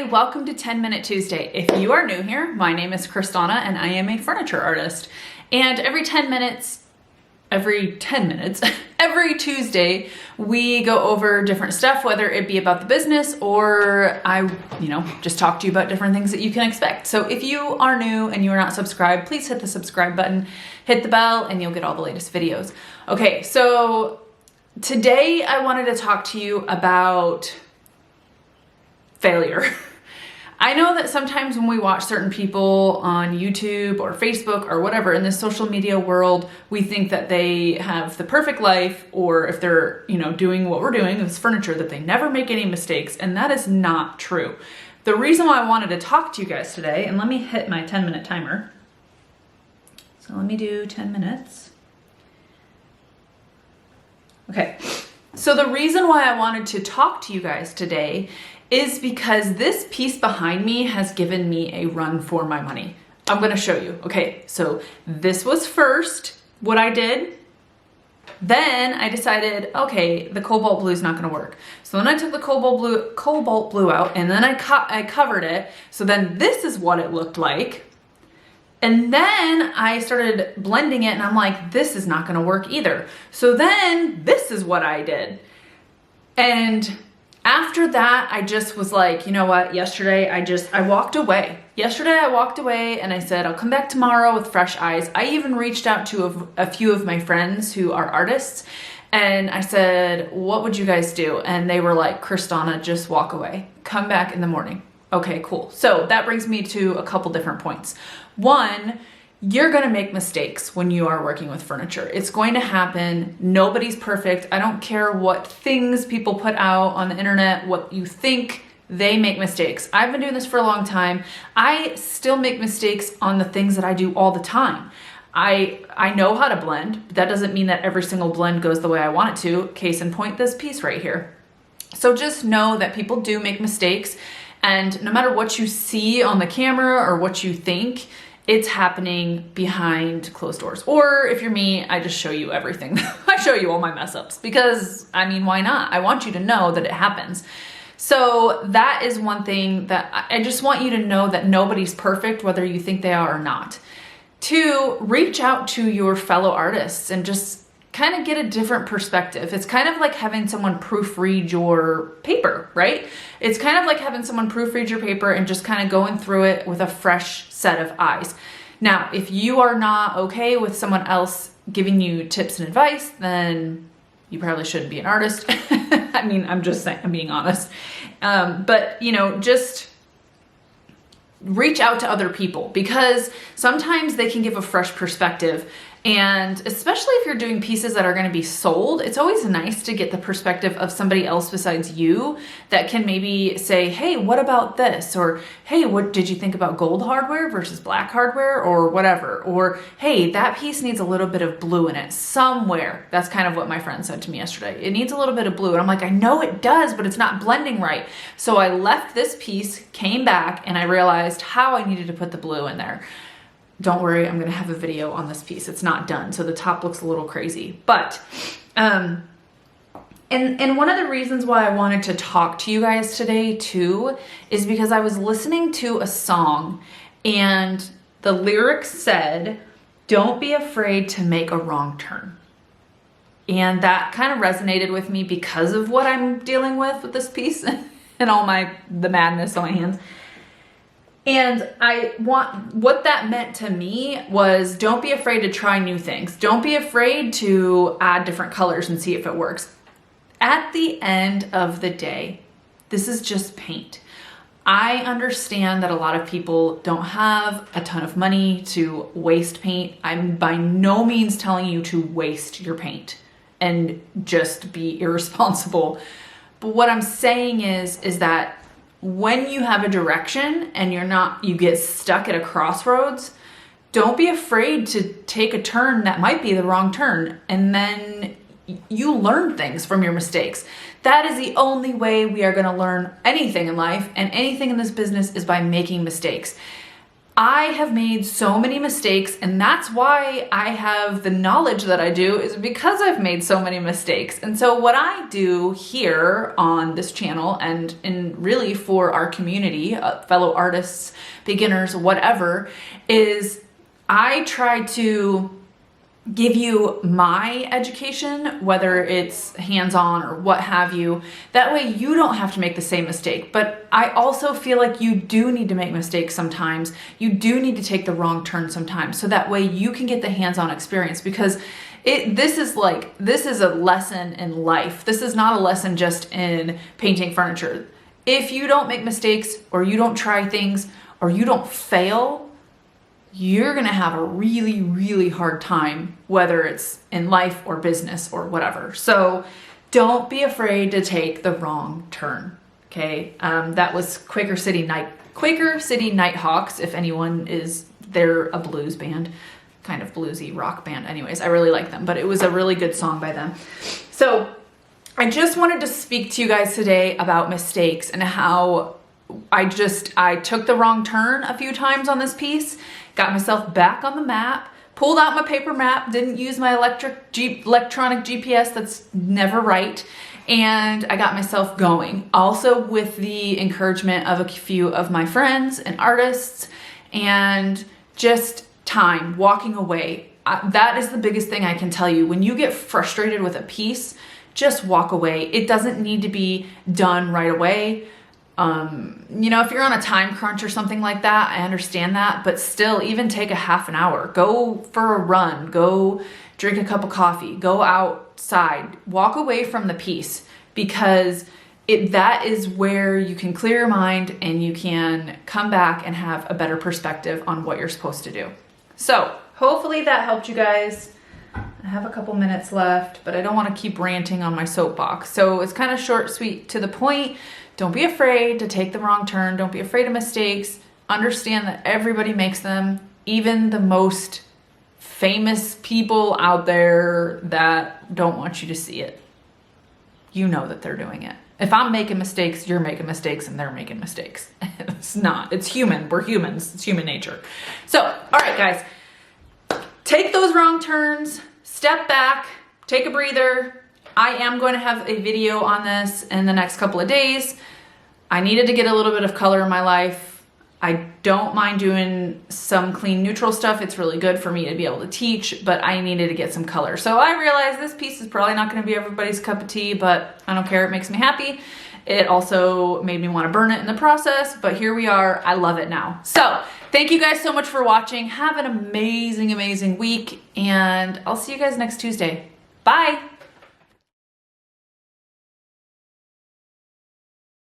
Welcome to 10 Minute Tuesday. If you are new here, my name is CrysDawna and I am a furniture artist. And every 10 minutes, every Tuesday, we go over different stuff, whether it be about the business or I, just talk to you about different things that you can expect. So if you are new and you are not subscribed, please hit the subscribe button, hit the bell, and you'll get all the latest videos. Okay, so today I wanted to talk to you about failure. I know that sometimes when we watch certain people on YouTube or Facebook or whatever in this social media world, we think that they have the perfect life, or if they're, doing what we're doing with furniture, that they never make any mistakes, and that is not true. The reason why I wanted to talk to you guys today, and let me hit my 10-minute timer. So let me do 10 minutes. Okay, so the reason why I wanted to talk to you guys today is because this piece behind me has given me a run for my money. I'm gonna show you. Okay, so this was first what I did. Then I decided, okay, the cobalt blue is not gonna work. So then I took the cobalt blue out, and then I covered it. So then this is what it looked like. And then I started blending it, and I'm like, this is not gonna work either. So then this is what I did. And after that, I just was like, you know what? Yesterday, I walked away. Yesterday, I walked away and I said, I'll come back tomorrow with fresh eyes. I even reached out to a few of my friends who are artists, and I said, what would you guys do? And they were like, CrysDawna, just walk away. Come back in the morning. Okay, cool. So that brings me to a couple different points. One, you're gonna make mistakes when you are working with furniture. It's going to happen. Nobody's perfect. I don't care what things people put out on the internet, what you think, they make mistakes. I've been doing this for a long time. I still make mistakes on the things that I do all the time. I know how to blend, but that doesn't mean that every single blend goes the way I want it to. Case in point, this piece right here. So just know that people do make mistakes, and no matter what you see on the camera or what you think, it's happening behind closed doors. Or if you're me, I just show you everything. I show you all my mess ups because, why not? I want you to know that it happens. So that is one thing that I just want you to know, that nobody's perfect, whether you think they are or not. Two, reach out to your fellow artists and just kind of get a different perspective. It's kind of like having someone proofread your paper, right? It's kind of like having someone proofread your paper and just kind of going through it with a fresh set of eyes. Now, if you are not okay with someone else giving you tips and advice, then you probably shouldn't be an artist. I'm just saying, I'm being honest. But just reach out to other people, because sometimes they can give a fresh perspective. And especially if you're doing pieces that are going to be sold, it's always nice to get the perspective of somebody else besides you that can maybe say, hey, what about this? Or, hey, what did you think about gold hardware versus black hardware, or whatever? Or, hey, that piece needs a little bit of blue in it somewhere. That's kind of what my friend said to me yesterday. It needs a little bit of blue. And I'm like, I know it does, but it's not blending right. So I left this piece, came back, and I realized how I needed to put the blue in there. Don't worry, I'm gonna have a video on this piece. It's not done, so the top looks a little crazy. But, and one of the reasons why I wanted to talk to you guys today too, is because I was listening to a song and the lyrics said, don't be afraid to make a wrong turn. And that kind of resonated with me because of what I'm dealing with this piece and all the madness on my hands. And what that meant to me was, don't be afraid to try new things. Don't be afraid to add different colors and see if it works. At the end of the day, this is just paint. I understand that a lot of people don't have a ton of money to waste paint. I'm by no means telling you to waste your paint and just be irresponsible. But what I'm saying is that when you have a direction and you get stuck at a crossroads, don't be afraid to take a turn that might be the wrong turn, and then you learn things from your mistakes. That is the only way we are going to learn anything in life, and anything in this business is by making mistakes. I have made so many mistakes, and that's why I have the knowledge that I do, is because I've made so many mistakes. And so what I do here on this channel and really for our community, fellow artists, beginners, whatever, is I try to give you my education, whether it's hands-on or what have you. That way you don't have to make the same mistake. But I also feel like you do need to make mistakes sometimes. You do need to take the wrong turn sometimes, so that way you can get the hands-on experience, because this is a lesson in life. This is not a lesson just in painting furniture. If you don't make mistakes, or you don't try things, or you don't fail, you're gonna have a really, really hard time, whether it's in life or business or whatever. So don't be afraid to take the wrong turn, okay? That was Quaker City Nighthawks, if anyone is, they're a blues band, kind of bluesy rock band. Anyways, I really like them, but it was a really good song by them. So I just wanted to speak to you guys today about mistakes and how I took the wrong turn a few times on this piece, got myself back on the map, pulled out my paper map, didn't use my electronic GPS, that's never right, and I got myself going. Also with the encouragement of a few of my friends and artists, and just time, walking away. That is the biggest thing I can tell you. When you get frustrated with a piece, just walk away. It doesn't need to be done right away. You know, if you're on a time crunch or something like that, I understand that, but still, even take a half an hour, go for a run, go drink a cup of coffee, go outside, walk away from the piece, because that is where you can clear your mind and you can come back and have a better perspective on what you're supposed to do. So hopefully that helped you guys. I have a couple minutes left, but I don't want to keep ranting on my soapbox. So it's kind of short, sweet, to the point. Don't be afraid to take the wrong turn. Don't be afraid of mistakes. Understand that everybody makes them, even the most famous people out there that don't want you to see it. You know that they're doing it. If I'm making mistakes, you're making mistakes, and they're making mistakes. It's not. It's human. We're humans. It's human nature. So, all right, guys. Take those wrong turns. Step back. Take a breather. I am going to have a video on this in the next couple of days. I needed to get a little bit of color in my life. I don't mind doing some clean neutral stuff. It's really good for me to be able to teach, but I needed to get some color. So I realized this piece is probably not going to be everybody's cup of tea, but I don't care. It makes me happy. It also made me want to burn it in the process, but here we are. I love it now. So thank you guys so much for watching. Have an amazing, amazing week, and I'll see you guys next Tuesday. Bye.